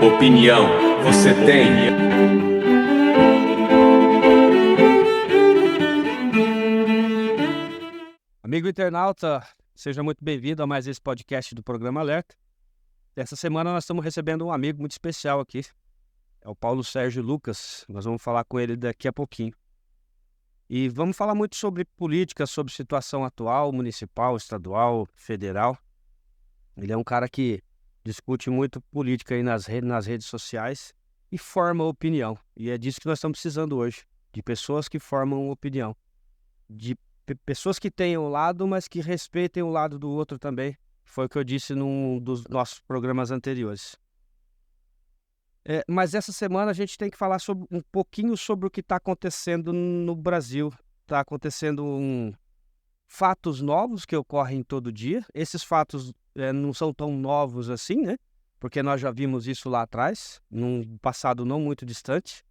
Opinião você tem. Amigo internauta, seja muito bem-vindo a mais esse podcast do Programa Alerta. Essa semana nós estamos recebendo um amigo muito especial aqui, é o Paulo Sérgio Lucas. Nós vamos falar com ele daqui a pouquinho. E vamos falar muito sobre política, sobre situação atual, municipal, estadual, federal. Ele é um cara que discute muito política aí nas redes sociais e forma opinião. E é disso que nós estamos precisando hoje, de pessoas que formam opinião, de pessoas que têm um lado, mas que respeitem o lado do outro também. Foi o que eu disse num dos nossos programas anteriores. Mas essa semana a gente tem que falar um pouquinho sobre o que está acontecendo no Brasil. Está acontecendo fatos novos que ocorrem todo dia. Esses fatos não são tão novos assim, né? Porque nós já vimos isso lá atrás, num passado não muito distante,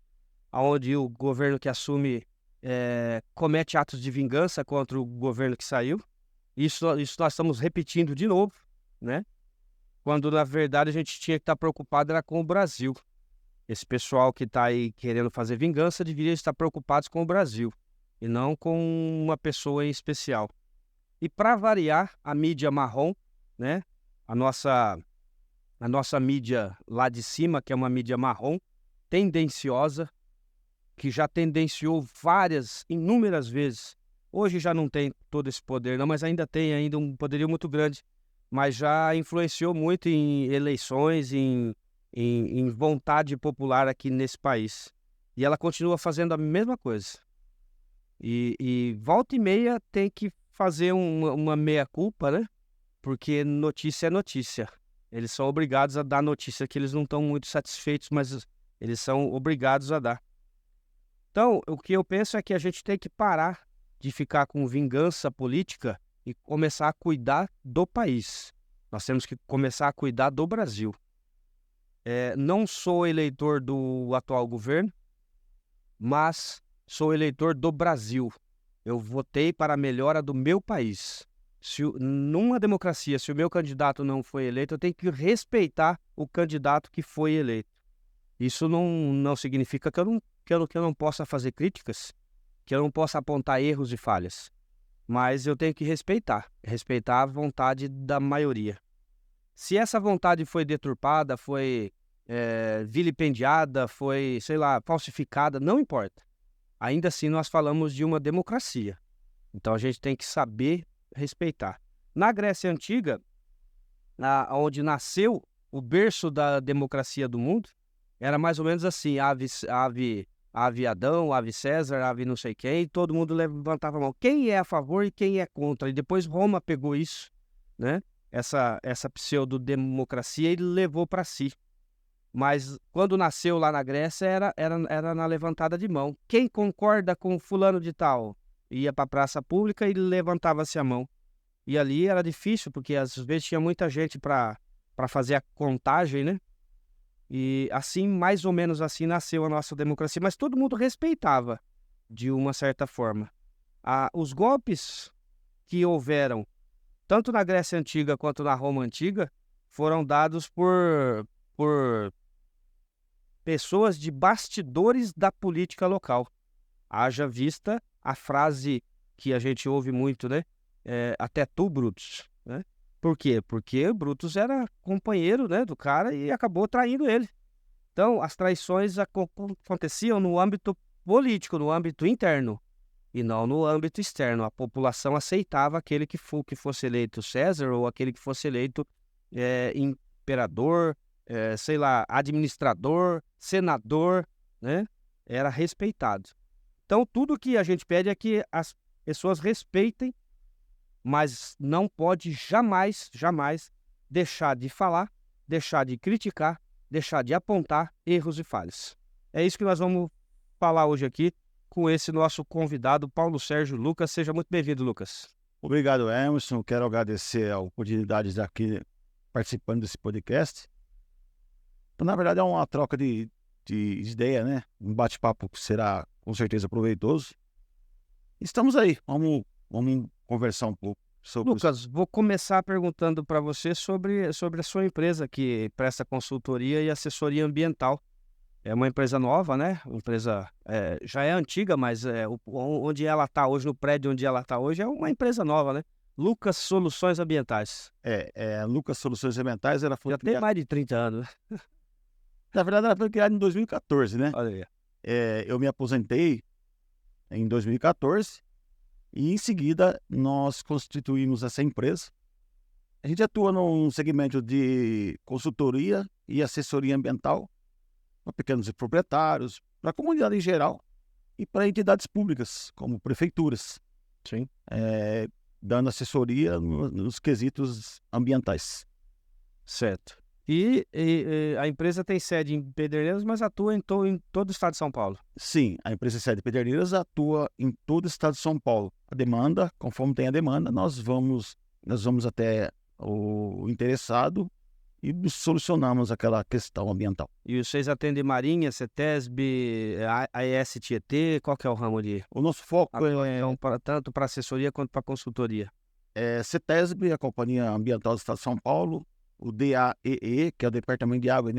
onde o governo que assume comete atos de vingança contra o governo que saiu. Isso nós estamos repetindo de novo, né? Quando, na verdade, a gente tinha que estar preocupado era com o Brasil. Esse pessoal que está aí querendo fazer vingança deveria estar preocupado com o Brasil, e não com uma pessoa em especial. E, para variar, a mídia marrom, né? A nossa mídia lá de cima, que é uma mídia marrom, tendenciosa, que já tendenciou inúmeras vezes. Hoje já não tem todo esse poder, não, mas ainda tem um poderio muito grande. Mas já influenciou muito em eleições, em vontade popular aqui nesse país. E ela continua fazendo a mesma coisa. E volta e meia tem que fazer uma meia-culpa, né? Porque notícia é notícia. Eles são obrigados a dar notícia que eles não estão muito satisfeitos, mas eles são obrigados a dar. Então, o que eu penso é que a gente tem que parar de ficar com vingança política e começar a cuidar do país. Nós temos que começar a cuidar do Brasil. Não sou eleitor do atual governo, mas sou eleitor do Brasil. Eu votei para a melhora do meu país. Numa democracia, se o meu candidato não foi eleito, eu tenho que respeitar o candidato que foi eleito. Isso não significa que eu não possa fazer críticas, que eu não possa apontar erros e falhas. Mas eu tenho que respeitar a vontade da maioria. Se essa vontade foi deturpada, foi vilipendiada, foi, falsificada, não importa. Ainda assim, nós falamos de uma democracia. Então, a gente tem que saber respeitar. Na Grécia Antiga, onde nasceu o berço da democracia do mundo, era mais ou menos assim, ave Adão, ave César, ave não sei quem, e todo mundo levantava a mão. Quem é a favor e quem é contra? E depois Roma pegou isso, né? Essa pseudo-democracia e levou para si. Mas quando nasceu lá na Grécia, era na levantada de mão. Quem concorda com fulano de tal? Ia para a praça pública e levantava-se a mão. E ali era difícil, porque às vezes tinha muita gente para fazer a contagem, né? E assim, mais ou menos assim, nasceu a nossa democracia. Mas todo mundo respeitava, de uma certa forma. Os golpes que houveram, tanto na Grécia Antiga quanto na Roma Antiga, foram dados por pessoas de bastidores da política local. Haja vista a frase que a gente ouve muito, né? Até tu, Brutus, né? Por quê? Porque Brutus era companheiro, né, do cara e acabou traindo ele. Então, as traições aconteciam no âmbito político, no âmbito interno, e não no âmbito externo. A população aceitava aquele que fosse eleito César ou aquele que fosse eleito imperador, administrador, senador, né? Era respeitado. Então, tudo que a gente pede é que as pessoas respeitem, mas não pode jamais, jamais deixar de falar, deixar de criticar, deixar de apontar erros e falhas. É isso que nós vamos falar hoje aqui com esse nosso convidado, Paulo Sérgio Lucas. Seja muito bem-vindo, Lucas. Obrigado, Emerson. Quero agradecer a oportunidade de estar aqui participando desse podcast. Então, na verdade, é uma troca de ideia, né? Um bate-papo que será, com certeza, proveitoso. Estamos aí. Vamos conversar um pouco. sobre Lucas, vou começar perguntando para você sobre a sua empresa que presta consultoria e assessoria ambiental. É uma empresa nova, né? Uma empresa já é antiga, mas onde ela está hoje, no prédio onde ela está hoje, é uma empresa nova, né? Lucas Soluções Ambientais. Lucas Soluções Ambientais. Ela foi Já tem criada, mais de 30 anos, né? na verdade, ela foi criada em 2014, né? Olha aí. Eu me aposentei em 2014 e, em seguida, nós constituímos essa empresa. A gente atua num segmento de consultoria e assessoria ambiental para pequenos proprietários, para a comunidade em geral e para entidades públicas, como prefeituras, Sim. dando assessoria nos quesitos ambientais. Certo. E a empresa tem sede em Pederneiras, mas atua em todo o estado de São Paulo. Sim, a empresa sede de Pederneiras atua em todo o estado de São Paulo. A demanda, conforme tem a demanda, nós vamos até o interessado e solucionamos aquela questão ambiental. E vocês atendem Marinha, CETESB, AES Tietê, qual que é o ramo de O nosso foco atuação tanto para assessoria quanto para consultoria? é CETESB, a Companhia Ambiental do Estado de São Paulo, o DAEE, que é o Departamento de Água e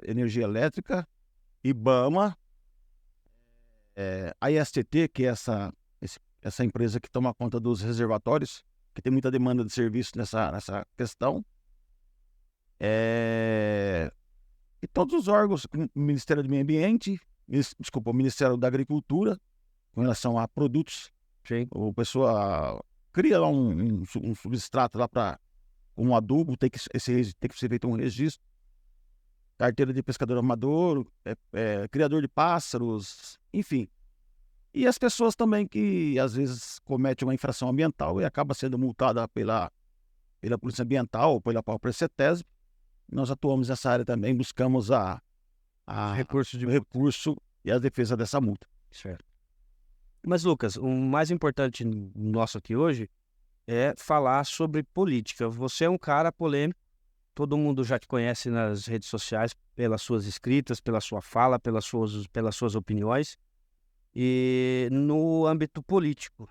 Energia Elétrica, IBAMA, a ISTT, que é essa empresa que toma conta dos reservatórios, que tem muita demanda de serviço nessa questão, e todos os órgãos, o Ministério do Meio Ambiente, o Ministério da Agricultura, com relação a produtos. Sim. O pessoal cria lá um substrato lá para um adubo, tem que ser feito um registro. Carteira de pescador amador, criador de pássaros, enfim. E as pessoas também que às vezes cometem uma infração ambiental e acaba sendo multada pela Polícia Ambiental ou pela própria CETESB. Nós atuamos nessa área também, buscamos o recurso e a defesa dessa multa. Certo. Mas, Lucas, o mais importante nosso aqui hoje é falar sobre política. Você é um cara polêmico, todo mundo já te conhece nas redes sociais pelas suas escritas, pela sua fala, pelas suas opiniões, e no âmbito político.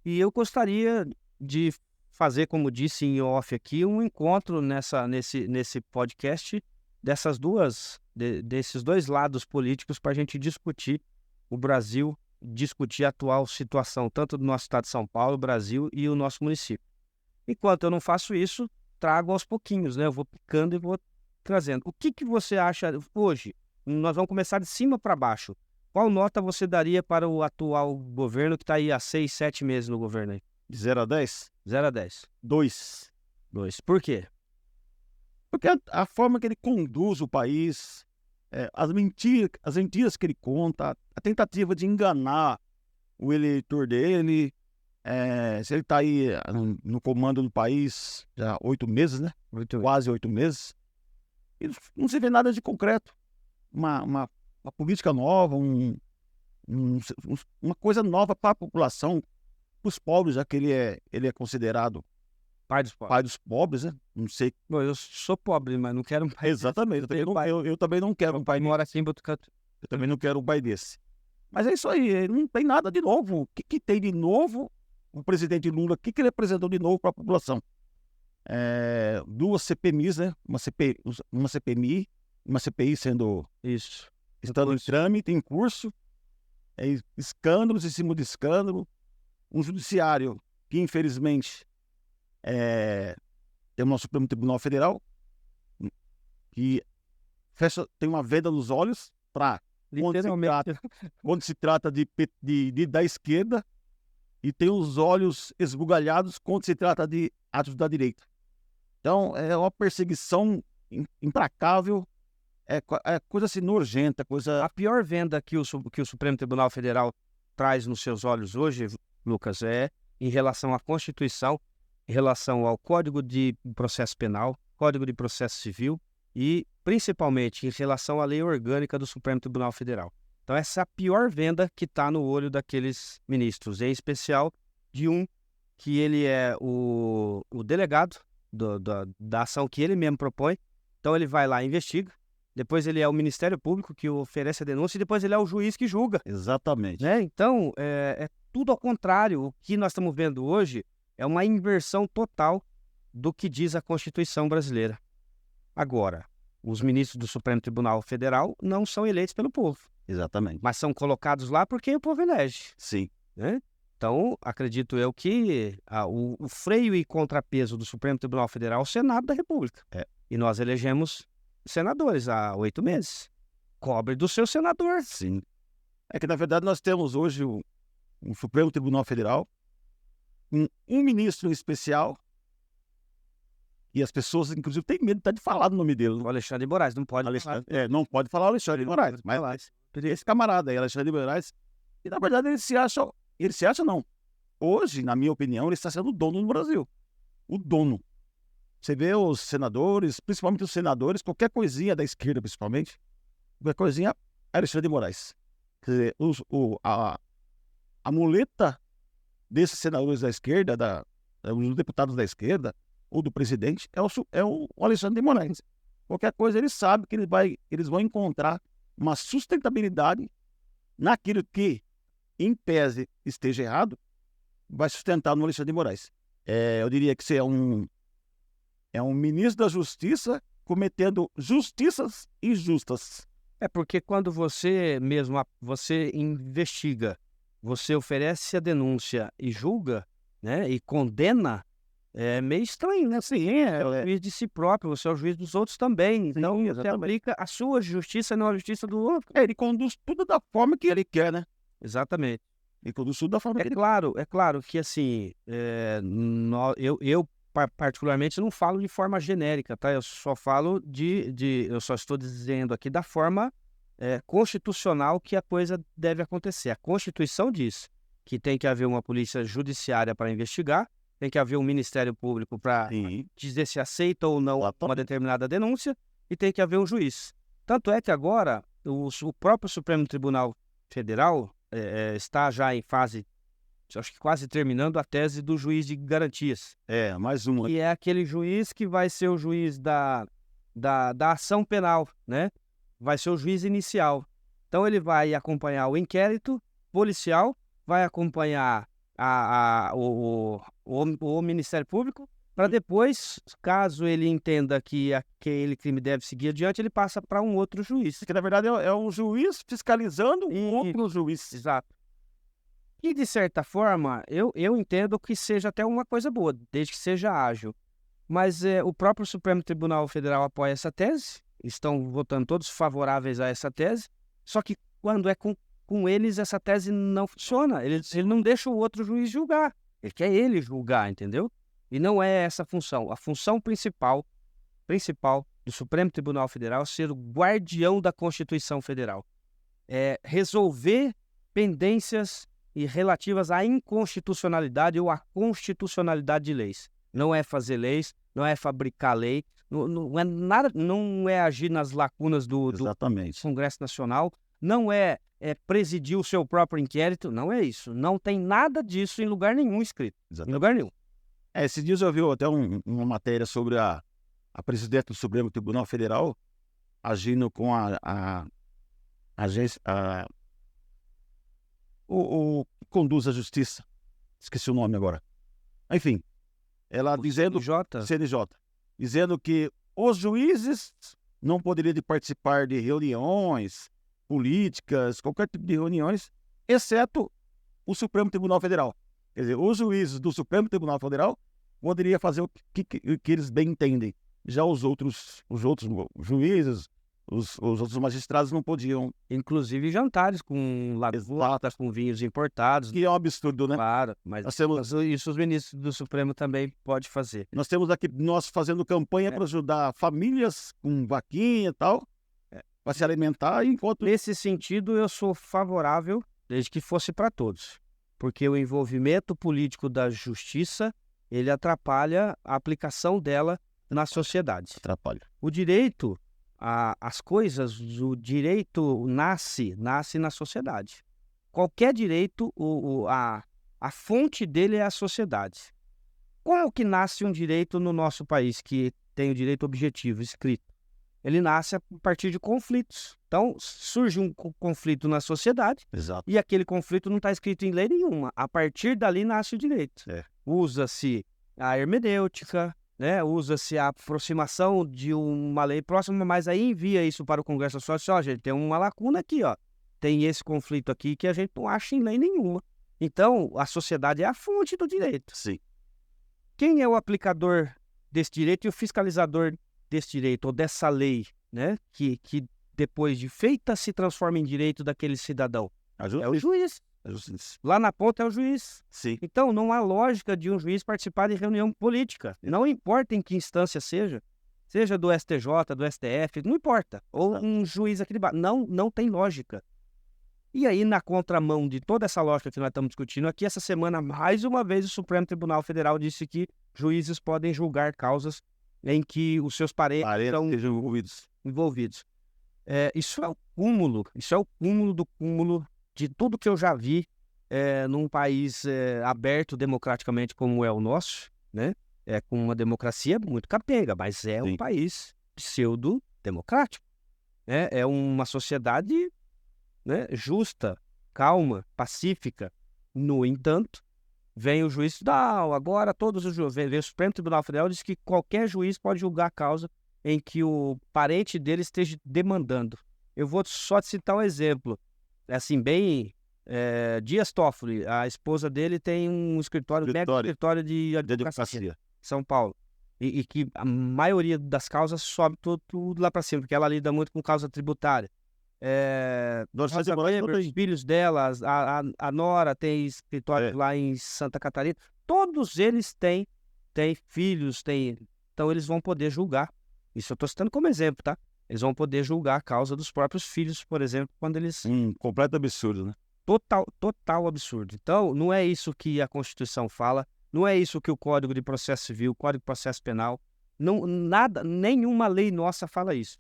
E eu gostaria de fazer, como disse em off aqui, um encontro nesse podcast desses dois lados políticos para a gente discutir o Brasil, discutir a atual situação, tanto do nosso estado de São Paulo, Brasil e o nosso município. Enquanto eu não faço isso, trago aos pouquinhos, né? Eu vou picando e vou trazendo. O que você acha hoje? Nós vamos começar de cima para baixo. Qual nota você daria para o atual governo que está aí há 6, 7 meses no governo aí? De 0 a 10? 0 a 10. 2. 2. Por quê? Porque a forma que ele conduz o país, as mentiras que ele conta, a tentativa de enganar o eleitor dele, se ele está aí no comando do país já 8 meses, né? Quase 8 meses, e não se vê nada de concreto. Uma política nova, uma coisa nova para a população, para os pobres, já que ele é considerado Pai dos pobres. pai dos pobres, né? Não sei. Bom, eu sou pobre, mas não quero um pai. Exatamente. Eu também não quero um pai mora aqui em Botucatu. Eu também não quero um pai desse. Mas é isso aí, não tem nada de novo. O que tem de novo o presidente Lula? O que ele apresentou de novo para a população? 2 CPMIs, né? Uma CPMI, uma CPI estando em trâmite, em curso, escândalos em cima de escândalo, um judiciário que, infelizmente, tem o nosso Supremo Tribunal Federal, que tem uma venda nos olhos para quando se trata da esquerda, e tem os olhos esbugalhados quando se trata de atos da direita. Então, é uma perseguição implacável, é coisa assim nojenta, A pior venda que o Supremo Tribunal Federal traz nos seus olhos hoje, Lucas, é em relação à Constituição, em relação ao Código de Processo Penal, Código de Processo Civil e, principalmente, em relação à Lei Orgânica do Supremo Tribunal Federal. Então, essa é a pior venda que está no olho daqueles ministros, em especial de um que ele é o delegado da ação que ele mesmo propõe. Então, ele vai lá e investiga. Depois ele é o Ministério Público que oferece a denúncia e depois ele é o juiz que julga. Exatamente. Né? Então, é tudo ao contrário. O que nós estamos vendo hoje É uma inversão total do que diz a Constituição brasileira. Agora, os ministros do Supremo Tribunal Federal não são eleitos pelo povo, Exatamente. mas são colocados lá porque o povo elege, Sim. né? Então, acredito eu que o freio e contrapeso do Supremo Tribunal Federal é o Senado da República. É. E nós elegemos senadores há 8 meses. Cobre do seu senador. Sim. É que, na verdade, nós temos hoje um Supremo Tribunal Federal, um ministro em especial, e as pessoas, inclusive, têm medo até de falar o nome dele. O Alexandre de Moraes não pode falar. Não pode falar o Alexandre de Moraes, mas esse camarada aí, Alexandre de Moraes, e na verdade ele se acha não. Hoje, na minha opinião, ele está sendo o dono do Brasil. O dono. Você vê os senadores, principalmente os senadores, qualquer coisinha da esquerda, principalmente, qualquer coisinha, Alexandre de Moraes. Quer dizer, a muleta desses senadores da esquerda, os deputados da esquerda, ou do presidente, é o Alexandre de Moraes. Qualquer coisa ele sabe que eles vão encontrar uma sustentabilidade naquilo que, em tese, esteja errado, vai sustentar no Alexandre de Moraes. Eu diria que você é um ministro da Justiça cometendo justiças injustas. É porque quando você investiga, você oferece a denúncia e julga, né, e condena, é meio estranho, né? Sim, é o juiz de si próprio, você é o juiz dos outros também. Então, você aplica a sua justiça, não a justiça do outro. Ele conduz tudo da forma que ele quer, né? Exatamente. Ele conduz tudo da forma que ele quer. É claro que, assim, eu particularmente não falo de forma genérica, tá? Eu só falo eu só estou dizendo aqui da forma constitucional que a coisa deve acontecer. A Constituição diz que tem que haver uma polícia judiciária para investigar, tem que haver um Ministério Público para dizer se aceita ou não uma determinada denúncia, e tem que haver um juiz. Tanto é que agora o próprio Supremo Tribunal Federal está já em fase, acho que quase terminando a tese do juiz de garantias. Mais uma. E é aquele juiz que vai ser o juiz da ação penal, né? Vai ser o juiz inicial. Então ele vai acompanhar o inquérito policial, vai acompanhar o Ministério Público, para depois, caso ele entenda que aquele crime deve seguir adiante, ele passa para um outro juiz. Que na verdade é um juiz fiscalizando um outro juiz. Exato. E de certa forma, eu entendo que seja até uma coisa boa, desde que seja ágil. Mas o próprio Supremo Tribunal Federal apoia essa tese, estão votando todos favoráveis a essa tese, só que quando é com eles, essa tese não funciona. Ele não deixa o outro juiz julgar. Ele quer ele julgar, entendeu? E não é essa a função. A função principal do Supremo Tribunal Federal é ser o guardião da Constituição Federal. É resolver pendências relativas à inconstitucionalidade ou à constitucionalidade de leis. Não é fazer leis, não é fabricar lei, não é nada, não é agir nas lacunas do Congresso Nacional, não é presidir o seu próprio inquérito, não é isso. Não tem nada disso em lugar nenhum escrito. Exatamente. Em lugar nenhum. Esses dias eu vi até uma matéria sobre a presidente do Supremo Tribunal Federal agindo com a agência, o que conduz a justiça. Esqueci o nome agora. Enfim, ela dizendo... CNJ. Dizendo que os juízes não poderiam participar de reuniões políticas, qualquer tipo de reuniões, exceto o Supremo Tribunal Federal. Quer dizer, os juízes do Supremo Tribunal Federal poderiam fazer o que eles bem entendem. Já os outros juízes, os outros magistrados não podiam. Inclusive jantares com lagotas, com vinhos importados. Que é um absurdo, né? Claro, mas isso os ministros do Supremo também podem fazer. Nós temos aqui, fazendo campanha para ajudar famílias com vaquinha e tal, para se alimentar, enquanto... Nesse sentido, eu sou favorável, desde que fosse para todos. Porque o envolvimento político da justiça, ele atrapalha a aplicação dela na sociedade. Atrapalha. O direito, as coisas, o direito nasce na sociedade. Qualquer direito, a fonte dele é a sociedade. Como que nasce um direito no nosso país que tem o direito objetivo escrito? Ele nasce a partir de conflitos. Então, surge um conflito na sociedade. Exato. E aquele conflito não está escrito em lei nenhuma. A partir dali nasce o direito. usa-se a hermenêutica, né? Usa-se a aproximação de uma lei próxima, mas aí envia isso para o Congresso Nacional e diz, ó, gente, tem uma lacuna aqui, ó. Tem esse conflito aqui que a gente não acha em lei nenhuma. Então, a sociedade é a fonte do direito. Sim. Quem é o aplicador desse direito e o fiscalizador desse direito, ou dessa lei, né? Que depois de feita se transforma em direito daquele cidadão? É o juiz. A justiça. Lá na ponta é o juiz. Sim. Então, não há lógica de um juiz participar de reunião política. Não importa em que instância seja do STJ, do STF, não importa. Ou um juiz aqui de baixo. Não tem lógica. E aí, na contramão de toda essa lógica que nós estamos discutindo aqui, essa semana, mais uma vez, o Supremo Tribunal Federal disse que juízes podem julgar causas em que os seus parentes estão sejam envolvidos. Isso é o cúmulo do cúmulo de tudo que eu já vi num país aberto democraticamente como é o nosso, né? Com uma democracia muito capenga, mas é um país pseudo-democrático. É uma sociedade, né, justa, calma, pacífica. No entanto, vem o juiz, agora todos os juízes, vem o Supremo Tribunal Federal diz que qualquer juiz pode julgar a causa em que o parente dele esteja demandando. Eu vou só te citar um exemplo, assim, bem... Dias Toffoli, a esposa dele tem um mega escritório de advocacia em São Paulo. E que a maioria das causas sobe tudo lá para cima, porque ela lida muito com causa tributária. Os filhos dela, a Nora tem escritório lá em Santa Catarina. Todos eles têm filhos, então eles vão poder julgar. Isso eu estou citando como exemplo, tá? Eles vão poder julgar a causa dos próprios filhos, por exemplo, quando eles... completo absurdo, né? Total absurdo. Então, não é isso que a Constituição fala, não é isso que o Código de Processo Civil, o Código de Processo Penal, nenhuma lei nossa fala isso.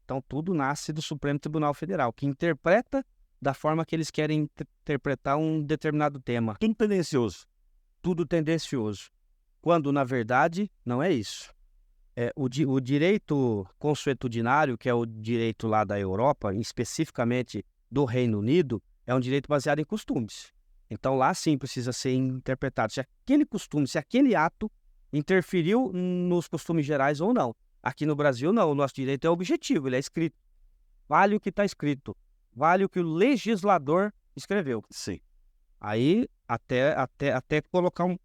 Então, tudo nasce do Supremo Tribunal Federal, que interpreta da forma que eles querem interpretar um determinado tema. Tudo tendencioso. Tudo tendencioso. Quando, na verdade, não é isso. O direito consuetudinário, que é o direito lá da Europa, especificamente do Reino Unido, é um direito baseado em costumes. Então, lá sim precisa ser interpretado se aquele costume, se aquele ato interferiu nos costumes gerais ou não. Aqui no Brasil, não. O nosso direito é objetivo, ele é escrito. Vale o que está escrito. Vale o que o legislador escreveu. Sim. Aí, até colocar um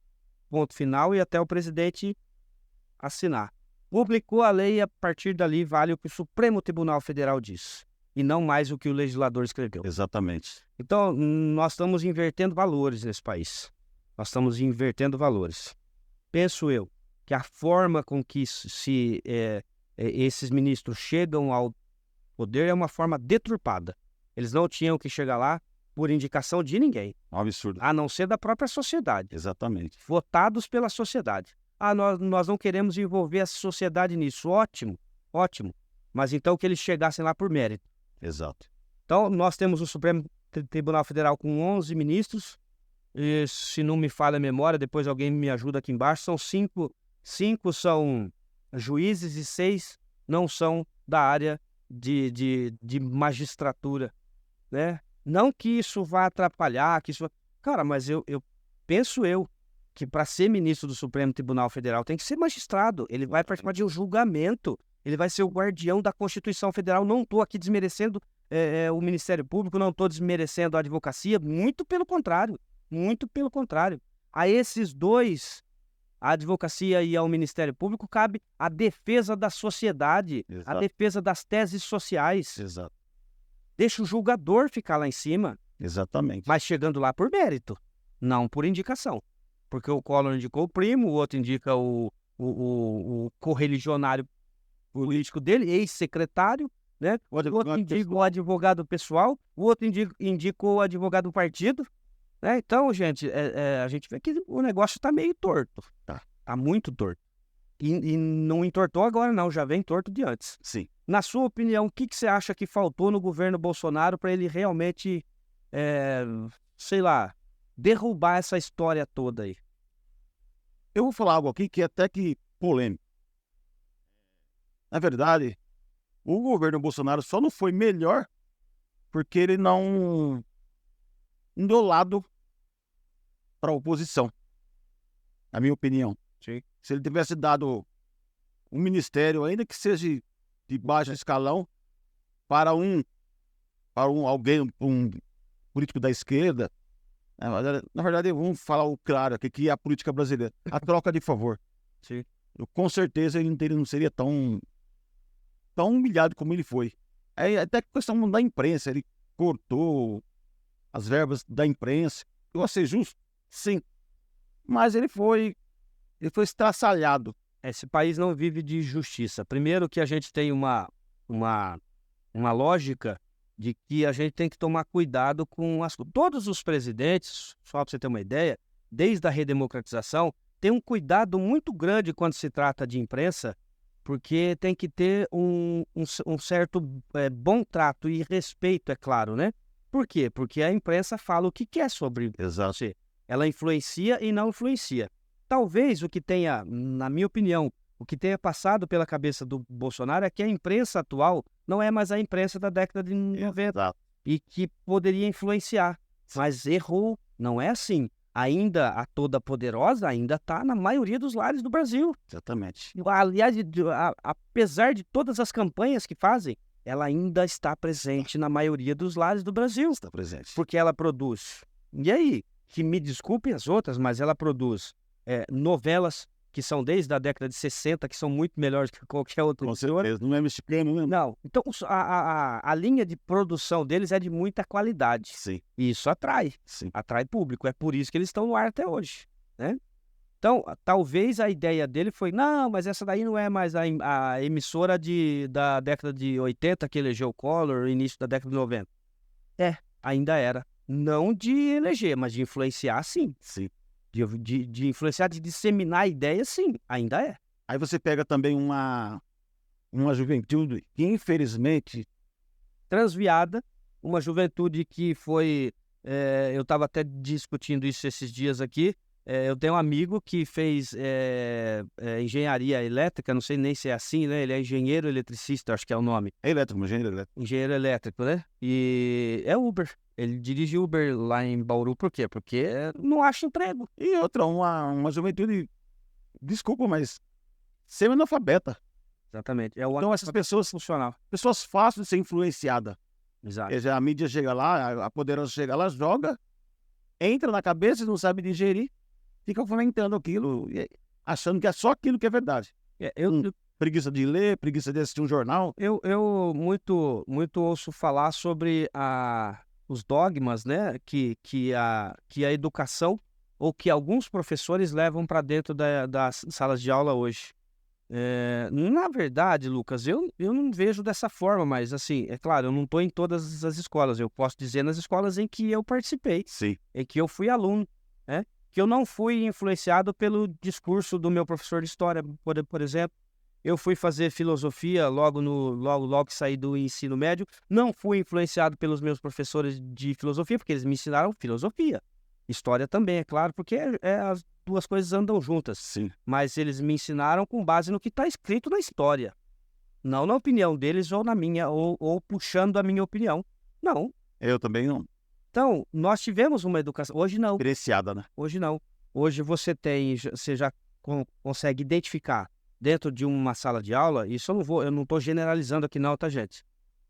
ponto final e até o presidente assinar. Publicou a lei e, a partir dali, vale o que o Supremo Tribunal Federal diz. E não mais o que o legislador escreveu. Exatamente. Então, nós estamos invertendo valores nesse país. Nós estamos invertendo valores. Penso eu que a forma com que esses ministros chegam ao poder é uma forma deturpada. Eles não tinham que chegar lá por indicação de ninguém. Um absurdo. A não ser da própria sociedade. Exatamente. Votados pela sociedade. Nós não queremos envolver a sociedade nisso. Ótimo, ótimo. Mas então que eles chegassem lá por mérito. Exato. Então, nós temos o Supremo Tribunal Federal com 11 ministros, e, se não me falha a memória, depois alguém me ajuda aqui embaixo, são 5 são juízes e 6 não são da área de magistratura, né? Não que isso vá atrapalhar, Cara, mas eu penso que para ser ministro do Supremo Tribunal Federal tem que ser magistrado, ele vai participar de um julgamento, ele vai ser o guardião da Constituição Federal. Não estou aqui desmerecendo o Ministério Público, não estou desmerecendo a advocacia, muito pelo contrário. A esses dois, a advocacia e ao Ministério Público, cabe a defesa da sociedade, Exato. a defesa das teses sociais. Exato. Deixa o julgador ficar lá em cima, Exatamente. mas chegando lá por mérito, não por indicação. Porque o Collor indicou o primo, o outro indica o correligionário político dele, ex-secretário, né? O outro indica o advogado pessoal, o outro indica o advogado do partido, né? Então, gente, a gente vê que o negócio está meio torto. Tá muito torto. E não entortou agora não, já vem torto de antes. Sim. Na sua opinião, o que você acha que faltou no governo Bolsonaro para ele realmente, sei lá, derrubar essa história toda aí? Eu vou falar algo aqui que é até que polêmico. Na verdade, o governo Bolsonaro só não foi melhor porque ele não deu lado para a oposição. na minha opinião. Sim. Se ele tivesse dado um ministério, ainda que seja de baixo escalão, para alguém, um político da esquerda, né, na verdade, vamos falar o claro aqui, que é a política brasileira, a troca de favor. Sim. Com certeza ele não seria tão humilhado como ele foi. É até questão da imprensa, ele cortou as verbas da imprensa. Eu vou ser justo? Sim. Mas ele foi estraçalhado. Esse país não vive de justiça. Primeiro que a gente tem uma lógica de que a gente tem que tomar cuidado com todos os presidentes, só para você ter uma ideia, desde a redemocratização, tem um cuidado muito grande quando se trata de imprensa, porque tem que ter um certo bom trato e respeito, é claro, né? Por quê? Porque a imprensa fala o que quer sobre você. Ela influencia e não influencia. Talvez o que tenha, na minha opinião, o que tenha passado pela cabeça do Bolsonaro é que a imprensa atual não é mais a imprensa da década de 90 Exato. e que poderia influenciar. Mas errou, não é assim. Ainda a toda poderosa ainda está na maioria dos lares do Brasil. Exatamente. Aliás, apesar de todas as campanhas que fazem, ela ainda está presente na maioria dos lares do Brasil. Está presente. Porque ela produz. E aí, que me desculpem as outras, mas ela produz novelas que são desde a década de 60, que são muito melhores que qualquer outra. Com certeza. Não é mexicano, né? Não. Então, a linha de produção deles é de muita qualidade. Sim. E isso atrai. Sim. Atrai público. É por isso que eles estão no ar até hoje, né? Então, talvez a ideia dele foi, não, mas essa daí não é mais a emissora da década de 80 que elegeu o Collor, início da década de 90. Ainda era. Não de eleger, mas de influenciar, sim. Sim. De influenciar, de disseminar a ideia, sim. Ainda é. Aí você pega também uma juventude que, infelizmente, Transviada, uma juventude que foi... eu estava até discutindo isso esses dias aqui. Eu tenho um amigo que fez engenharia elétrica, não sei nem se é assim, né? Ele é engenheiro eletricista, acho que é o nome. é elétrico, engenheiro elétrico. Engenheiro elétrico, né? E é Uber. Ele dirige Uber lá em Bauru, por quê? Porque não acha emprego. E outra, uma juventude, desculpa, mas semi-analfabeta. Exatamente. Então essas pessoas fáceis de ser influenciadas. Exato. Quer dizer, a mídia chega lá, a poderosa chega lá, joga, entra na cabeça e não sabe digerir, fica fomentando aquilo, achando que é só aquilo que é verdade. Preguiça de ler, preguiça de assistir um jornal. Eu muito ouço falar sobre os dogmas, né, que a educação, ou que alguns professores levam para dentro das salas de aula hoje. Na verdade, Lucas, eu não vejo dessa forma, mas assim, é claro, eu não estou em todas as escolas, eu posso dizer nas escolas em que eu participei, Sim. em que eu fui aluno, né, que eu não fui influenciado pelo discurso do meu professor de história, por exemplo. Eu fui fazer filosofia logo que saí do ensino médio. Não fui influenciado pelos meus professores de filosofia, porque eles me ensinaram filosofia. História também, é claro, porque as duas coisas andam juntas. Sim. Mas eles me ensinaram com base no que está escrito na história. Não na opinião deles ou na minha, ou puxando a minha opinião. Não. Eu também não. Então, nós tivemos uma educação. Hoje não. Diferenciada, né? Hoje não. Hoje você já consegue identificar dentro de uma sala de aula, isso eu não estou generalizando aqui não, tá, gente?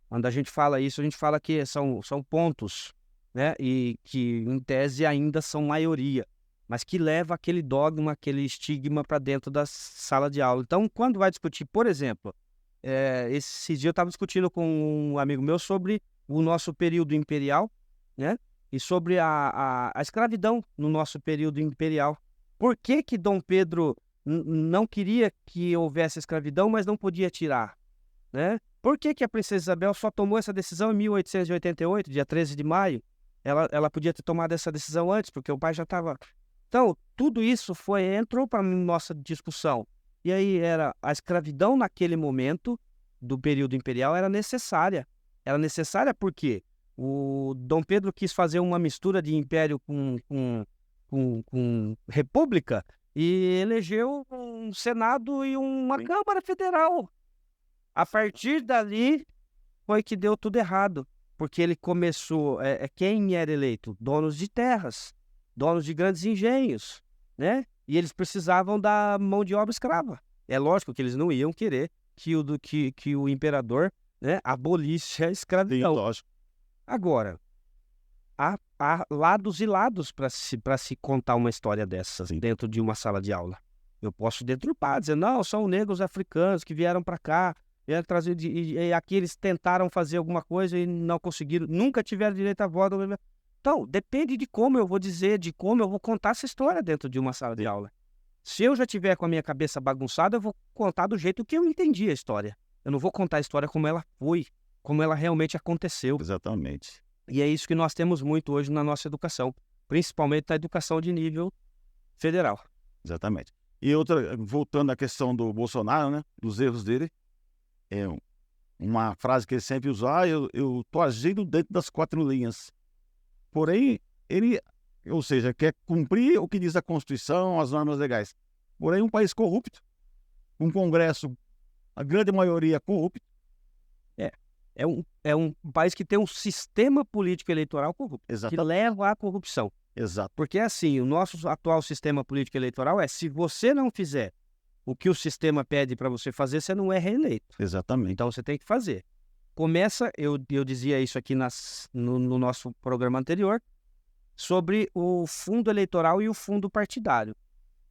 Quando a gente fala isso, a gente fala que são pontos, né? E que, em tese, ainda são maioria, mas que leva aquele dogma, aquele estigma para dentro da sala de aula. Então, quando vai discutir, por exemplo, esse dia eu estava discutindo com um amigo meu sobre o nosso período imperial, né? E sobre a escravidão no nosso período imperial. Por que Dom Pedro não queria que houvesse escravidão, mas não podia tirar, né? Por que a princesa Isabel só tomou essa decisão em 1888, dia 13 de maio? Ela podia ter tomado essa decisão antes, porque o pai já estava... Então, tudo isso entrou para a nossa discussão. E aí a escravidão naquele momento do período imperial era necessária. Era necessária porque o Dom Pedro quis fazer uma mistura de império com república, e elegeu um Senado e uma Câmara Federal. A partir dali, foi que deu tudo errado. Porque ele começou... quem era eleito? Donos de terras, donos de grandes engenhos, né? E eles precisavam da mão de obra escrava. É lógico que eles não iam querer que o imperador, né, abolisse a Sim, escravidão. lógico. Agora, há lados e lados para se contar uma história dessas Sim. dentro de uma sala de aula. Eu posso deturpar, dizer, não, são negros africanos que vieram para cá, vieram trazer e aqui eles tentaram fazer alguma coisa e não conseguiram, nunca tiveram direito a voto. Então, depende de como eu vou dizer, de como eu vou contar essa história dentro de uma sala de aula. Se eu já tiver com a minha cabeça bagunçada, eu vou contar do jeito que eu entendi a história. Eu não vou contar a história como ela foi, como ela realmente aconteceu. Exatamente. E é isso que nós temos muito hoje na nossa educação, principalmente na educação de nível federal. Exatamente. E outra, voltando à questão do Bolsonaro, né? Dos erros dele, é uma frase que ele sempre usa, eu tô agindo dentro das 4 linhas. Porém, ele, ou seja, quer cumprir o que diz a Constituição, as normas legais. Porém, um país corrupto, um Congresso, a grande maioria corrupto. É um país que tem um sistema político eleitoral corrupto, que Exatamente. leva à corrupção. Exato. Porque assim, o nosso atual sistema político eleitoral se você não fizer o que o sistema pede para você fazer, você não é reeleito. Exatamente. Então você tem que fazer. Começa, eu dizia isso aqui no nosso programa anterior, sobre o fundo eleitoral e o fundo partidário,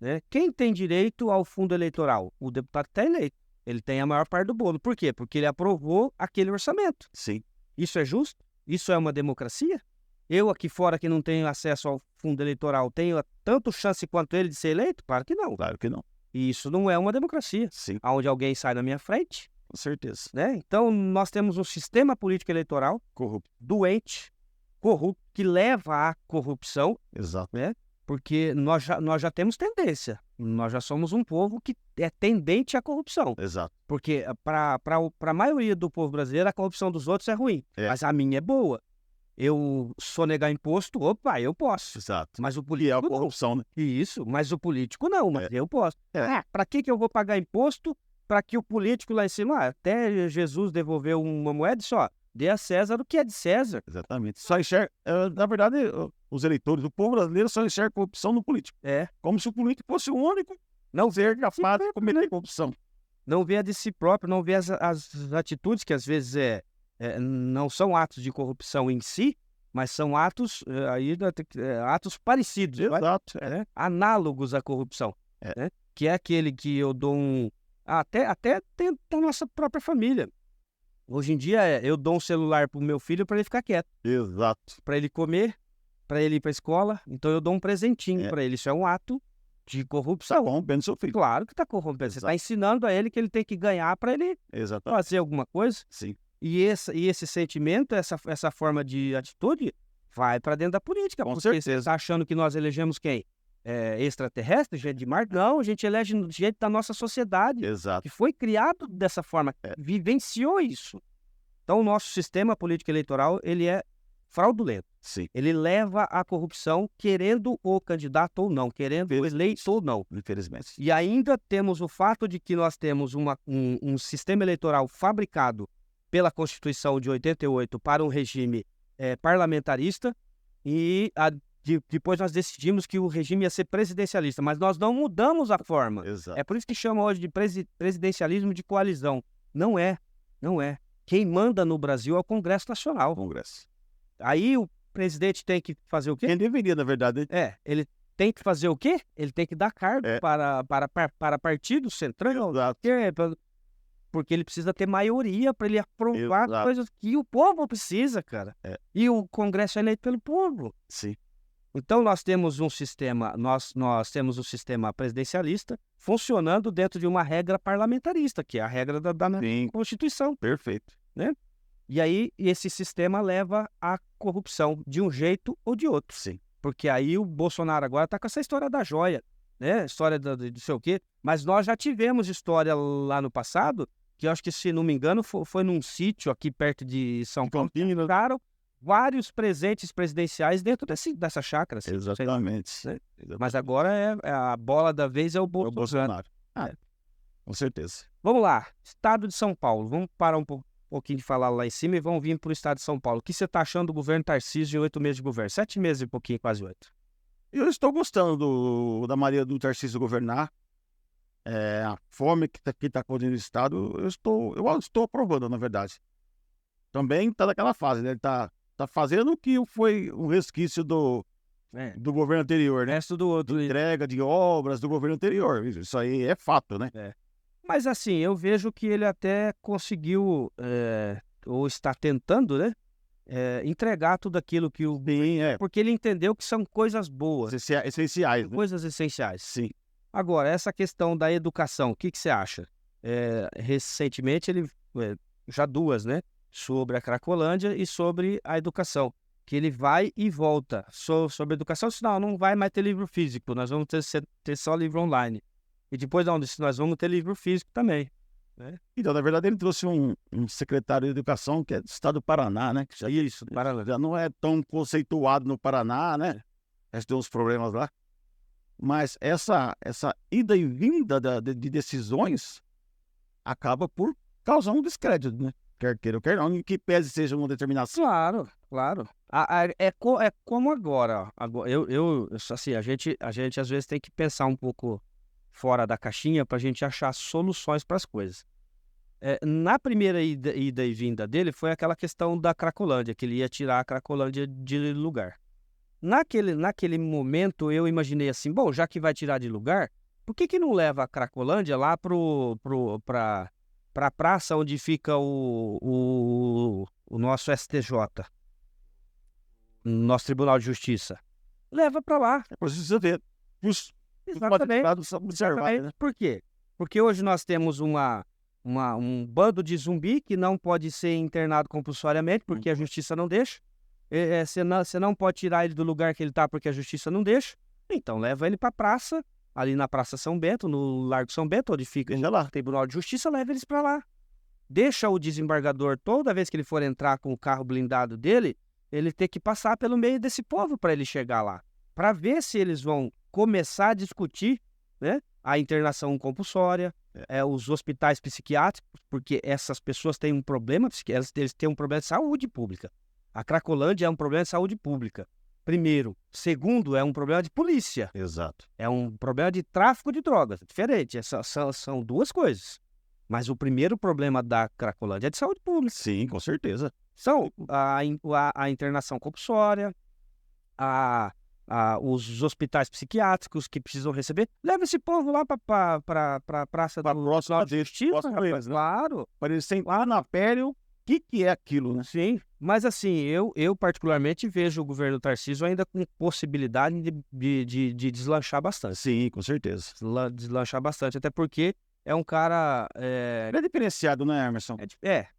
né? Quem tem direito ao fundo eleitoral? O deputado está eleito. Ele tem a maior parte do bolo. Por quê? Porque ele aprovou aquele orçamento. Sim. Isso é justo? Isso é uma democracia? Eu aqui fora que não tenho acesso ao fundo eleitoral, tenho tanto chance quanto ele de ser eleito? Claro que não. Claro que não. E isso não é uma democracia, Sim, onde alguém sai na minha frente, com certeza. né? Então nós temos um sistema político eleitoral Corrupto. doente, corrupto, que leva à corrupção, Exato. né? Porque nós já temos tendência. Nós já somos um povo que é tendente à corrupção. Exato. Porque para a maioria do povo brasileiro, a corrupção dos outros é ruim. É. Mas a minha é boa. Eu sonegar imposto, opa, eu posso. Exato. Mas o E é a político não. corrupção, né? Isso, mas o político não, mas eu posso. É. Para que eu vou pagar imposto para que o político lá em cima, até Jesus devolveu uma moeda e só, dê a César o que é de César. Exatamente. Só enxerga, na verdade, os eleitores, o povo brasileiro só enxerga corrupção no político. É. Como se o político fosse o único Não vê capaz de cometer corrupção. Não vê a de si próprio, não vê as atitudes que às vezes não são atos de corrupção em si, mas são atos atos parecidos, Exato. né? Análogos à corrupção, É. né? Que é aquele que eu dou até dentro da nossa própria família. Hoje em dia eu dou um celular pro meu filho para ele ficar quieto, Exato. para ele comer, para ele ir para a escola. Então eu dou um presentinho É. para ele. Isso é um ato de Tá corrupção. corrompendo seu filho. Claro que está corrompendo. Você está Exato. ensinando a ele que ele tem que ganhar para ele Exatamente. fazer alguma coisa. Sim. E esse sentimento, essa forma de atitude, vai para dentro da política. Com Porque você certeza. está achando que nós elegemos quem? Extraterrestre, gente de Marte? Não, a gente elege gente da nossa sociedade, Exato. que foi criado dessa forma, vivenciou isso. Então, o nosso sistema político eleitoral, ele é fraudulento. Sim. Ele leva à corrupção, querendo o candidato ou não, querendo o eleito ou não. Infelizmente. E ainda temos o fato de que nós temos um sistema eleitoral fabricado pela Constituição de 88 para um regime parlamentarista e depois nós decidimos que o regime ia ser presidencialista, mas nós não mudamos a forma. Exato. É por isso que chama hoje de presidencialismo de coalizão. Não é. Quem manda no Brasil é o Congresso Nacional. Congresso. Aí o presidente tem que fazer o quê? Quem deveria, na verdade, Ele tem que fazer o quê? Ele tem que dar cargo para partidos centrais, Exato. porque ele precisa ter maioria para ele aprovar Exato. coisas que o povo precisa, cara. E o Congresso é eleito pelo povo. Sim. Então nós temos um sistema, nós temos um sistema presidencialista funcionando dentro de uma regra parlamentarista, que é a regra da Sim. Constituição. Perfeito. E aí esse sistema leva à corrupção de um jeito ou de outro. Sim. Porque aí o Bolsonaro agora está com essa história da joia, né? História de sei o quê. Mas nós já tivemos história lá no passado, que eu acho que, se não me engano, foi num sítio aqui perto de São Paulo, que entraram vários presentes presidenciais dentro dessa chácara. Assim, Exatamente. né? Mas agora a bola da vez é o É o Bolsonaro. Bolsonaro. Com certeza. Vamos lá, estado de São Paulo. Vamos parar um pouquinho de falar lá em cima e vamos vir para o estado de São Paulo. O que você está achando do governo Tarcísio de 8 meses de governo? 7 meses e pouquinho, quase 8. Eu estou gostando da maneira do Tarcísio governar, a forma que tá conduzindo o Estado, eu estou aprovando, na verdade. Também está naquela fase, né? Ele tá fazendo o que foi um resquício É. do governo anterior, O né? resto do outro. De entrega de obras do governo anterior. Isso aí é fato, né? Mas assim, eu vejo que ele até conseguiu, ou está tentando, né? Entregar tudo aquilo que o. Sim, Porque ele entendeu que são coisas boas, essenciais, né? coisas essenciais. Sim. Agora, essa questão da educação, o que que você acha? Recentemente ele, já duas, né? Sobre a Cracolândia e sobre a educação. Que ele vai e volta. Sobre a educação, senão não vai mais ter livro físico, nós vamos ter só livro online. E depois nós vamos ter livro físico também. Então, na verdade, ele trouxe um secretário de educação que é do estado do Paraná, né? Que Isso, Paraná. já não é tão conceituado no Paraná, né? Tem uns problemas lá. Mas essa ida e vinda de decisões acaba por causar um descrédito, né? Quer queira ou quer não, em que pese seja uma determinação. Claro, claro. É como agora. Assim, a gente às vezes tem que pensar um pouco fora da caixinha para a gente achar soluções para as coisas. Na primeira ida e vinda dele foi aquela questão da Cracolândia, que ele ia tirar a Cracolândia de lugar. Naquele momento eu imaginei assim, bom, já que vai tirar de lugar, por que não leva a Cracolândia lá para a praça onde fica o nosso STJ, nosso Tribunal de Justiça? Leva para lá. Precisa ver. Exatamente. Observar, né? Por quê? Porque hoje nós temos um bando de zumbi que não pode ser internado compulsoriamente porque a justiça não deixa. Você não pode tirar ele do lugar que ele está porque a justiça não deixa. Então leva ele para a praça, ali na Praça São Bento, no Largo São Bento, onde fica o Tribunal de Justiça, leva eles para lá. Deixa o desembargador, toda vez que ele for entrar com o carro blindado dele, ele ter que passar pelo meio desse povo para ele chegar lá. Para ver se eles vão começar a discutir, né, a internação compulsória, os hospitais psiquiátricos, porque essas pessoas têm um problema, eles têm um problema de saúde pública. A Cracolândia é um problema de saúde pública. Primeiro. Segundo, é um problema de polícia. Exato. É um problema de tráfico de drogas. Diferente. São duas coisas. Mas o primeiro problema da Cracolândia é de saúde pública. Sim, com certeza. São a internação compulsória, os hospitais psiquiátricos que precisam receber. Leva esse povo lá para a Praça Pra do próxima Tribunal de Justiça, próxima vez, rapaz. né? Claro. Para eles sentar na pele o que é aquilo, né? Sim, mas assim, eu particularmente vejo o governo Tarcísio ainda com possibilidade de deslanchar bastante. Sim, com certeza. Deslanchar bastante, até porque é um cara. Ele é diferenciado, né, Emerson?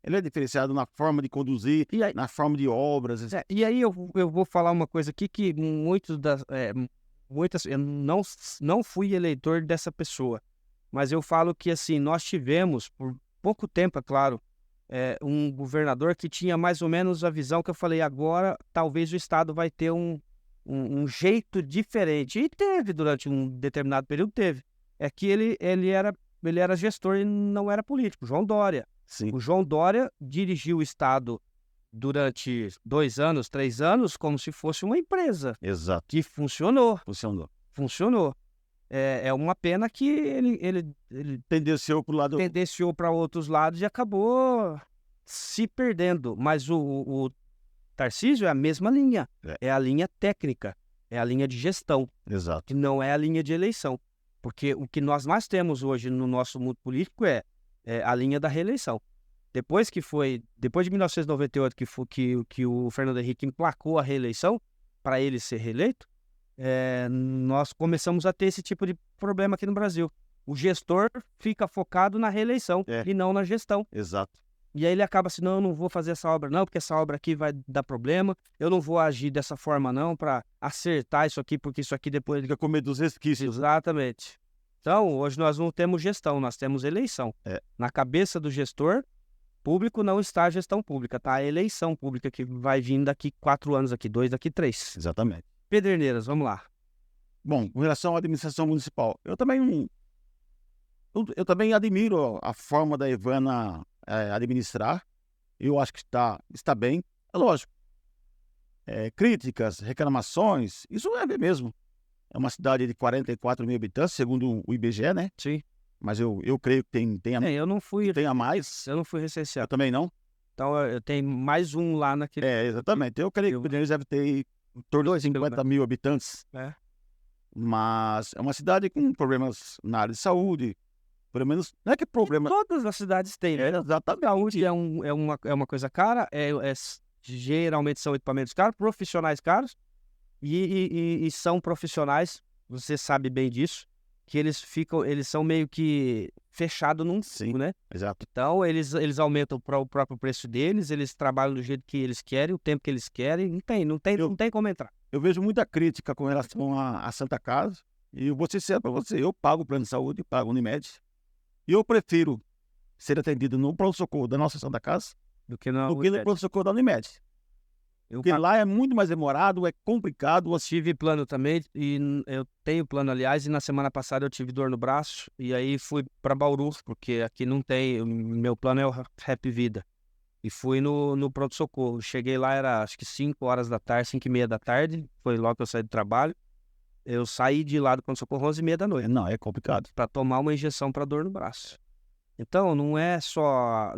Ele é diferenciado na forma de conduzir, E aí, na forma de obras. eu vou falar uma coisa aqui que muitas. Eu não fui eleitor dessa pessoa, mas eu falo que assim, nós tivemos, por pouco tempo, é claro, um governador que tinha mais ou menos a visão que eu falei, agora talvez o Estado vai ter um jeito diferente. E teve, durante um determinado período, teve. É que ele era gestor e não era político, João Dória. Sim. O João Dória dirigiu o Estado durante 2 anos, 3 anos, como se fosse uma empresa. Exato. Que funcionou. Funcionou. É uma pena que ele Tendenciou para o lado. tendenciou para outros lados e acabou se perdendo. Mas o Tarcísio é a mesma linha. É a linha técnica, é a linha de gestão, Exato. que não é a linha de eleição. Porque o que nós mais temos hoje no nosso mundo político é a linha da reeleição. Depois de 1998, que o Fernando Henrique emplacou a reeleição para ele ser reeleito, nós começamos a ter esse tipo de problema aqui no Brasil. O gestor fica focado na reeleição e não na gestão. Exato. E aí ele acaba assim, não, eu não vou fazer essa obra não, porque essa obra aqui vai dar problema, eu não vou agir dessa forma não para acertar isso aqui, porque isso aqui depois... Fica com medo dos resquícios. Exatamente. Então, hoje nós não temos gestão, nós temos eleição. Na cabeça do gestor público não está a gestão pública, está a eleição pública que vai vir daqui 4 anos, daqui 2, daqui 3. Exatamente. Pederneiras, vamos lá. Bom, com relação à administração municipal, eu também admiro a forma da Ivana administrar. Eu acho que está bem. É lógico. Críticas, reclamações, isso é mesmo. é uma cidade de 44 mil habitantes, segundo o IBGE, né? Sim. Mas eu creio que Eu não fui mais. eu não fui Eu recenseado. também não. Então eu tenho mais um lá naquele. Exatamente. Eu creio que Pederneiras deve ter em torno de 50 mil habitantes. É. Mas é uma cidade com problemas na área de saúde. Pelo menos, não é que problema. Todas as cidades têm, né? Exatamente. Saúde é uma coisa cara, geralmente são equipamentos caros, profissionais caros, e são profissionais, você sabe bem disso, que eles são meio que fechados num ciclo, né? Exato. Então eles aumentam para o próprio preço deles, eles trabalham do jeito que eles querem, o tempo que eles querem, não tem como entrar. Eu vejo muita crítica com relação à Santa Casa. E eu vou ser sincero para você, eu pago o plano de saúde, pago o Unimed. E eu prefiro ser atendido no pronto-socorro da nossa Santa Casa Do que do que no pronto-socorro da Unimed. Eu Porque lá é muito mais demorado, é complicado. tive plano também, eu tenho plano, aliás, e na semana passada eu tive dor no braço, e aí fui para Bauru, porque aqui não tem, o meu plano é o Rap Vida. E fui no pronto-socorro. Cheguei lá, era acho que 5 horas da tarde, 5h30 da tarde, foi logo que eu saí do trabalho. Eu saí de lá do pronto-socorro 11h30 da noite, Não, é complicado. para tomar uma injeção para dor no braço. Então, não é só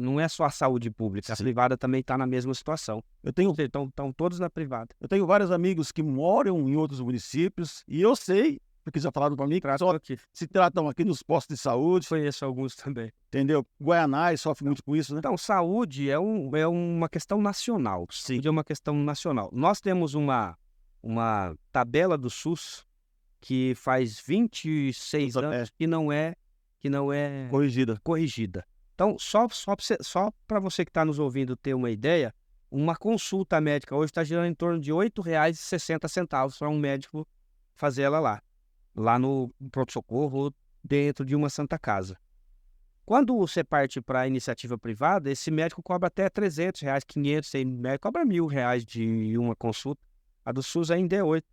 a saúde pública, a Sim. privada também está na mesma situação. Eu tenho Estão todos na privada. vários amigos que moram em outros municípios e eu sei, porque já falaram para mim, que só Aqui. se tratam aqui nos postos de saúde, Conheço alguns também. entendeu? Guaianás sofre muito com isso, né? Então, saúde é uma questão nacional. Saúde é uma questão nacional. Nós temos uma tabela do SUS que faz 26 anos que não é Corrigida. Então, só para você que está nos ouvindo ter uma ideia, uma consulta médica hoje está girando em torno de R$ 8,60 para um médico fazer ela lá no pronto-socorro ou dentro de uma Santa Casa. Quando você parte para a iniciativa privada, esse médico cobra até R$ 300, R$ 500, tem médico cobra R$ 1.000 de uma consulta. A do SUS ainda é 8.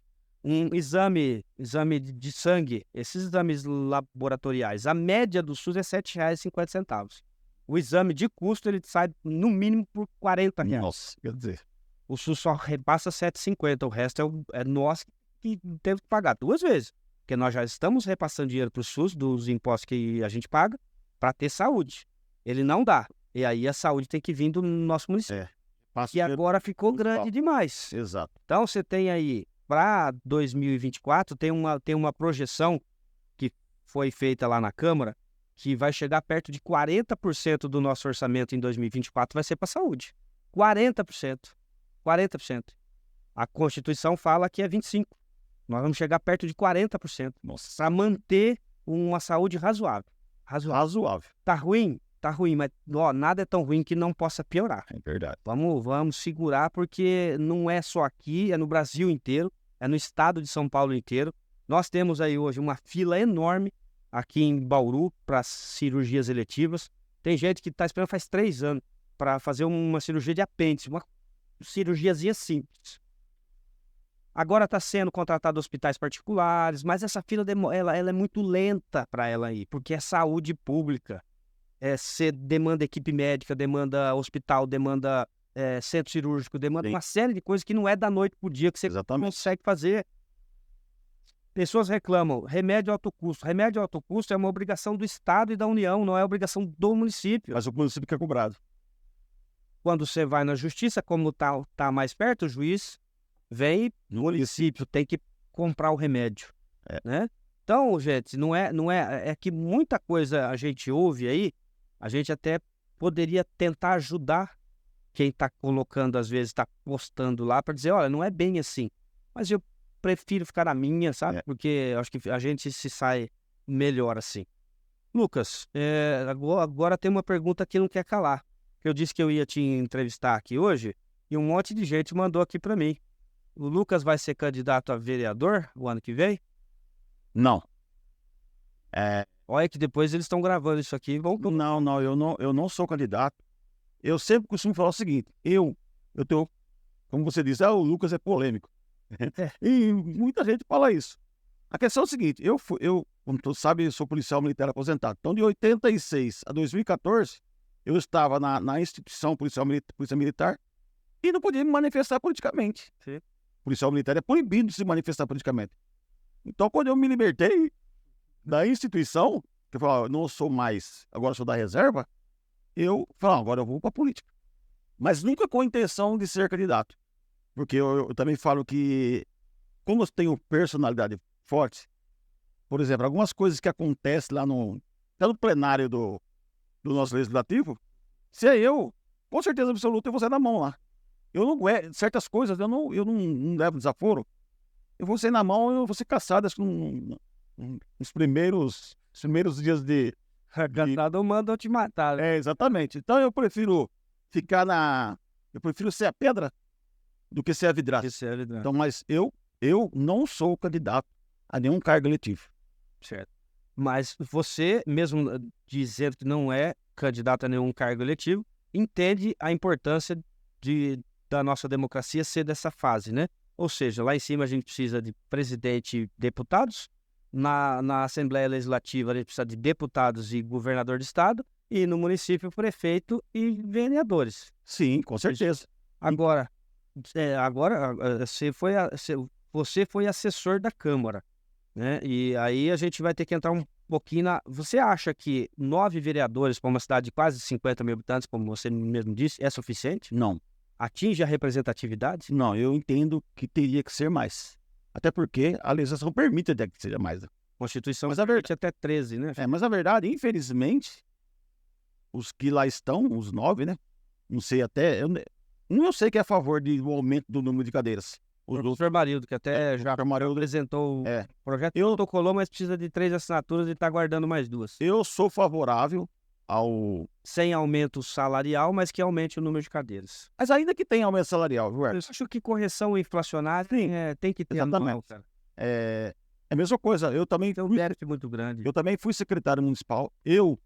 Um exame de sangue, esses exames laboratoriais, a média do SUS é R$ 7,50. O exame de custo, ele sai no mínimo por R$ 40. Nossa, quer dizer. O SUS só repassa R$ 7,50, o resto é nós que temos que pagar 2 vezes. Porque nós já estamos repassando dinheiro para o SUS, dos impostos que a gente paga, para ter saúde. Ele não dá. E aí a saúde tem que vir do nosso município. E agora ficou grande demais. Exato. Então você tem aí, para 2024, tem uma projeção que foi feita lá na Câmara, que vai chegar perto de 40% do nosso orçamento em 2024 vai ser para a saúde. 40%. 40%. A Constituição fala que é 25%. Nós vamos chegar perto de 40%. Para manter uma saúde razoável. Razoável. Tá ruim, mas nada é tão ruim que não possa piorar. É verdade. Vamos segurar, porque não é só aqui, é no Brasil inteiro, é no estado de São Paulo inteiro. Nós temos aí hoje uma fila enorme aqui em Bauru para cirurgias eletivas. Tem gente que está esperando faz 3 anos para fazer uma cirurgia de apêndice, uma cirurgiazinha simples. Agora está sendo contratado hospitais particulares, mas essa fila ela é muito lenta para ela ir, porque é saúde pública. Você demanda equipe médica, demanda hospital, demanda centro cirúrgico, demanda uma série de coisas que não é da noite para o dia que você consegue fazer. Pessoas reclamam, remédio alto custo. Remédio alto custo é uma obrigação do Estado e da União, não é obrigação do município. Mas o município que é cobrado. Quando você vai na justiça, como tá mais perto, o juiz vem no município, tem que comprar o remédio, né? Então, gente, é que muita coisa a gente ouve aí, a gente até poderia tentar ajudar quem está colocando, às vezes está postando lá para dizer, olha, não é bem assim, mas eu prefiro ficar na minha, sabe? Porque eu acho que a gente se sai melhor assim. Lucas, agora tem uma pergunta que não quer calar. Eu disse que eu ia te entrevistar aqui hoje e um monte de gente mandou aqui para mim. O Lucas vai ser candidato a vereador o ano que vem? Não. Olha que depois eles estão gravando isso aqui. Não, eu não sou candidato. Eu sempre costumo falar o seguinte, eu tenho, como você disse, o Lucas é polêmico. E muita gente fala isso. A questão é o seguinte, eu, como tu sabe, eu sou policial militar aposentado. Então, de 86 a 2014, eu estava na instituição polícia militar e não podia me manifestar politicamente. Sim. Policial militar é proibido de se manifestar politicamente. Então, quando eu me libertei da instituição, que eu falei, ó, eu não sou mais, agora sou da reserva, eu falei, agora eu vou para a política. Mas nunca com a intenção de ser candidato. Porque eu também falo que, como eu tenho personalidade forte, por exemplo, algumas coisas que acontecem lá até no plenário do nosso legislativo, se é eu, com certeza absoluta, eu vou sair na mão lá. Eu não certas coisas, eu não levo desaforo. Eu vou sair na mão, eu vou ser caçado, acho que nos primeiros dias de... Caçado manda te matar. É, exatamente. Então eu prefiro eu prefiro ser a pedra do que ser a vidraça. Isso é verdade. Então, mas eu não sou candidato a nenhum cargo eletivo. Certo. Mas você, mesmo dizendo que não é candidato a nenhum cargo eletivo, entende a importância da nossa democracia ser dessa fase, né? Ou seja, lá em cima a gente precisa de presidente e deputados, na Assembleia Legislativa a gente precisa de deputados e governador de estado, e no município prefeito e vereadores. Sim, com certeza. Agora, você foi assessor da Câmara, né? E aí a gente vai ter que entrar um pouquinho Você acha que 9 vereadores para uma cidade de quase 50 mil habitantes, como você mesmo disse, é suficiente? Não, Atinge a representatividade? não, eu entendo que teria que ser mais. Até porque a legislação permite até que seja mais. Constituição Mas a permite até 13, né? Mas a verdade, infelizmente, os que lá estão, os 9, né? Não sei até... eu sei que é a favor do aumento do número de cadeiras. O professor Marildo, que até já apresentou o projeto, protocolou, mas precisa de 3 assinaturas e está guardando mais 2. Eu sou favorável ao... Sem aumento salarial, mas que aumente o número de cadeiras. Mas ainda que tenha aumento salarial, viu, Eu acho que correção inflacionária tem que ter exatamente. anual, cara. É a mesma coisa. Eu também Tem um déficit muito grande. Eu também fui secretário municipal. Eu,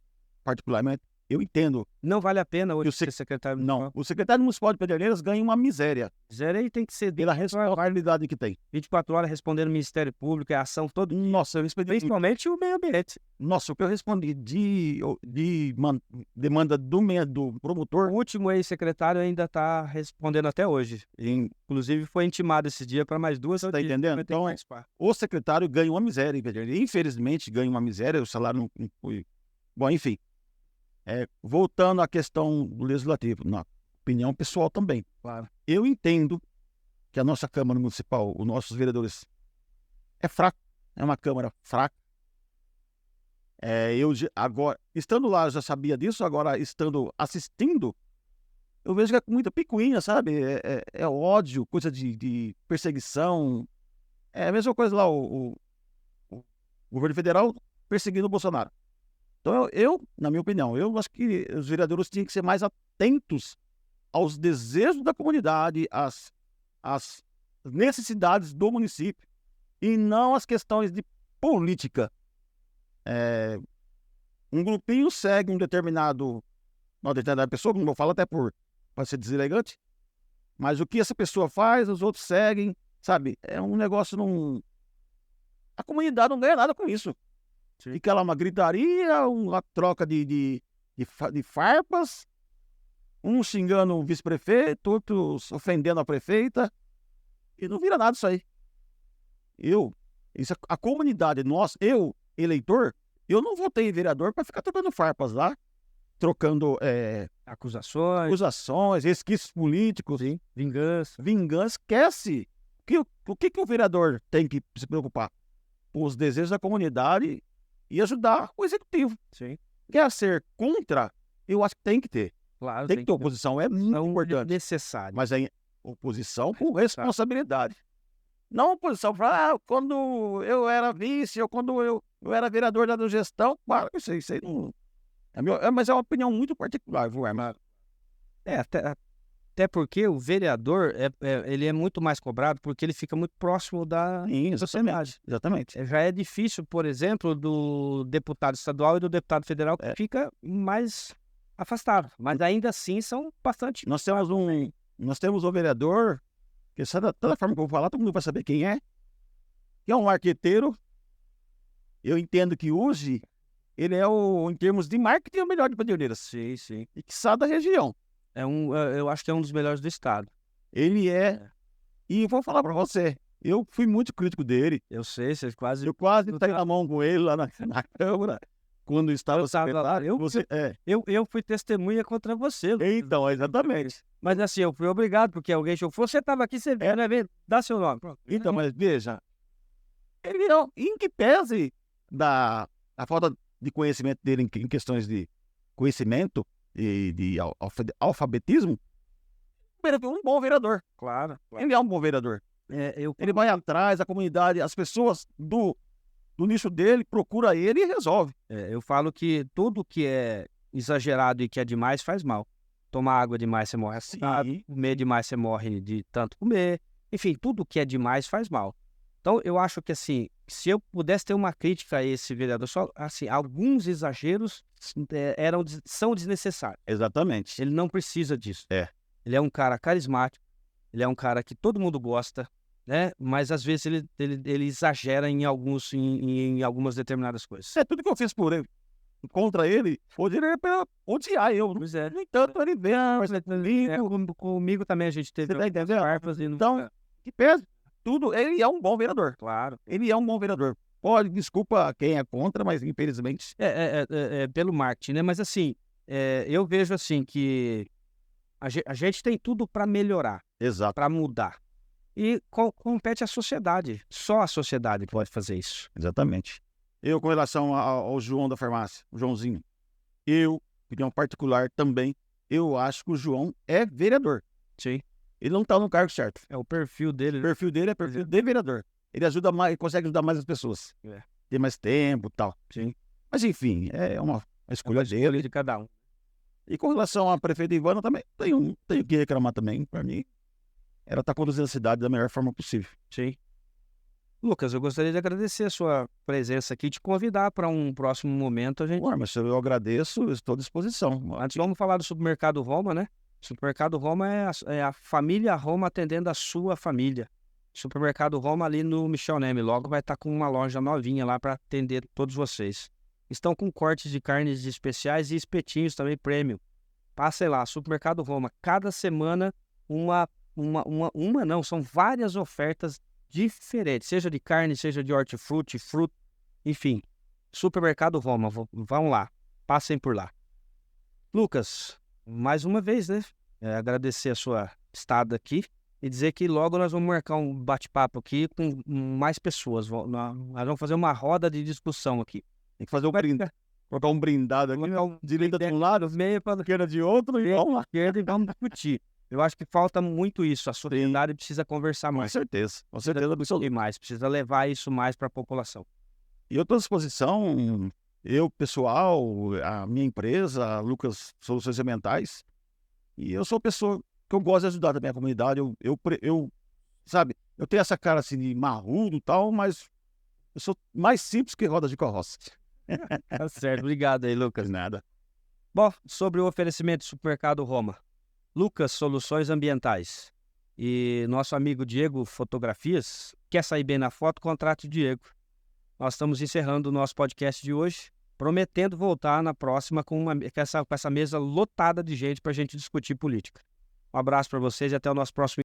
particularmente, eu entendo. Não vale a pena hoje ser secretário municipal? Não. O secretário municipal de Pederneiras ganha uma miséria. Miséria aí tem que ser pela responsabilidade que tem. 24 horas respondendo ao Ministério Público, é ação todo dia. Nossa, eu respondi. Principalmente o meio ambiente. Nossa, o que eu respondi de demanda do promotor. O último ex-secretário ainda está respondendo até hoje. Inclusive foi intimado esse dia para mais 2. Está entendendo? Então, o secretário ganha uma miséria em Pederneiras. Infelizmente, ganha uma miséria. O salário não foi... Bom, enfim. Voltando à questão do legislativo, na opinião pessoal também. Claro. Eu entendo que a nossa Câmara Municipal, os nossos vereadores, é fraco, é uma Câmara fraca. Eu agora, estando lá, eu já sabia disso, agora estando assistindo, eu vejo que é muita picuinha, sabe? É ódio, coisa de perseguição. É a mesma coisa lá, o governo federal perseguindo o Bolsonaro. Então, na minha opinião, eu acho que os vereadores tinham que ser mais atentos aos desejos da comunidade, às necessidades do município, e não às questões de política. Um grupinho segue uma determinada pessoa, como eu falo até para ser deselegante, mas o que essa pessoa faz, os outros seguem, sabe? É um negócio A comunidade não ganha nada com isso. Fica lá uma gritaria, uma troca de farpas, um xingando o vice-prefeito, outros ofendendo a prefeita, e não vira nada isso aí. A comunidade, eleitor, eu não votei em vereador para ficar trocando farpas lá, trocando acusações, resquícios políticos, sim. Vingança, esquece. O que o vereador tem que se preocupar? Os desejos da comunidade e ajudar o executivo. Sim. Quer ser contra, eu acho que tem que ter. Claro, tem que ter oposição, é muito importante. Necessário. Mas é oposição com responsabilidade. Não oposição para quando eu era vice ou quando eu era vereador da gestão. Claro, isso aí não... mas é uma opinião muito particular, viu, Armando? Até porque o vereador, ele é muito mais cobrado porque ele fica muito próximo da sociedade. Exatamente. Já é difícil, por exemplo, do deputado estadual e do deputado federal, que fica mais afastado. Mas ainda assim são bastante... Nós temos um vereador, que toda forma que eu vou falar, todo mundo vai saber quem é. Que é um marqueteiro. Eu entendo que hoje ele em termos de marketing, é o melhor de Pederneiras. Sim, sim. E que sabe da região. Eu acho que é um dos melhores do estado. Ele é. E vou falar para você, Eu fui muito crítico dele. Eu sei, você quase... Eu quase saí na mão com ele lá na Câmara, quando estava Eu tava- secretário. eu fui testemunha contra você, Lucas. Então, exatamente. Mas assim, eu fui obrigado, porque alguém achou. Você estava aqui, você viu, né? Dá seu nome. Pronto. Então, mas veja, ele não, em que pese a falta de conhecimento dele em questões de conhecimento e de alfabetismo, ele é um bom vereador. Claro. Ele é um bom vereador. Ele vai atrás, a comunidade, as pessoas do nicho dele, procura ele e resolve. Eu falo que tudo que é exagerado e que é demais faz mal. Tomar água demais você morre assado, comer demais você morre de tanto comer. Enfim, tudo que é demais faz mal. Então, eu acho que assim, se eu pudesse ter uma crítica a esse vereador, só assim, alguns exageros são desnecessários. Exatamente. Ele não precisa disso. É. Ele é um cara carismático, ele é um cara que todo mundo gosta, né? Mas às vezes ele exagera em algumas determinadas coisas. Isso é tudo que eu fiz por ele. Contra ele, poderia odiar eu. Pois é. No entanto, ele vem Comigo também a gente teve Você tá entendendo? farpas e não... Então, que pese tudo, ele é um bom vereador. Claro. Ele é um bom vereador. Pode, desculpa quem é contra, mas infelizmente... Pelo marketing, né? Mas assim, eu vejo assim que a gente tem tudo para melhorar, Exato. para mudar. E compete à sociedade. Só a sociedade pode fazer isso. Exatamente. Eu, com relação ao João da farmácia, o Joãozinho, opinião particular também, eu acho que o João é vereador. Sim. Ele não está no cargo certo. É o perfil dele. O perfil dele é perfil de vereador. Ele ajuda mais, consegue ajudar mais as pessoas. Tem mais tempo e tal. Sim. Mas enfim, é uma escolha dele. De cada um. E com relação à prefeita Ivana também, tenho que reclamar também. Para mim, ela está conduzindo a cidade da melhor forma possível. Sim. Lucas, eu gostaria de agradecer a sua presença aqui e te convidar para um próximo momento. Mas eu agradeço, eu estou à disposição. Antes vamos falar do Supermercado Roma, né? Supermercado Roma é a família Roma atendendo a sua família. Supermercado Roma ali no Michel Neme. Logo vai estar com uma loja novinha lá para atender todos vocês. Estão com cortes de carnes especiais e espetinhos também premium. Passem lá, Supermercado Roma. Cada semana são várias ofertas diferentes. Seja de carne, seja de hortifruti, fruta, enfim. Supermercado Roma, vão lá. Passem por lá. Lucas, mais uma vez, né? Agradecer a sua estada aqui e dizer que logo nós vamos marcar um bate-papo aqui com mais pessoas. Nós vamos fazer uma roda de discussão aqui. Tem que fazer colocar um brindado aqui, direita de um lado, meia para esquerda de outro e vamos lá. Esquerda e vamos discutir. Eu acho que falta muito isso. A sociedade precisa conversar mais. Com certeza. Precisa levar isso mais para a população. E eu estou à disposição, eu, pessoal, a minha empresa, Lucas Soluções Ambientais, e eu sou uma pessoa que eu gosto de ajudar também a comunidade. Sabe, eu tenho essa cara assim de marrudo e tal, mas eu sou mais simples que roda de carroça. Tá certo. Obrigado aí, Lucas. Nada. Bom, sobre o oferecimento do Supermercado Roma. Lucas Soluções Ambientais e nosso amigo Diego Fotografias. Quer sair bem na foto? Contrate o Diego. Nós estamos encerrando o nosso podcast de hoje, prometendo voltar na próxima com essa mesa lotada de gente para a gente discutir política. Um abraço para vocês e até o nosso próximo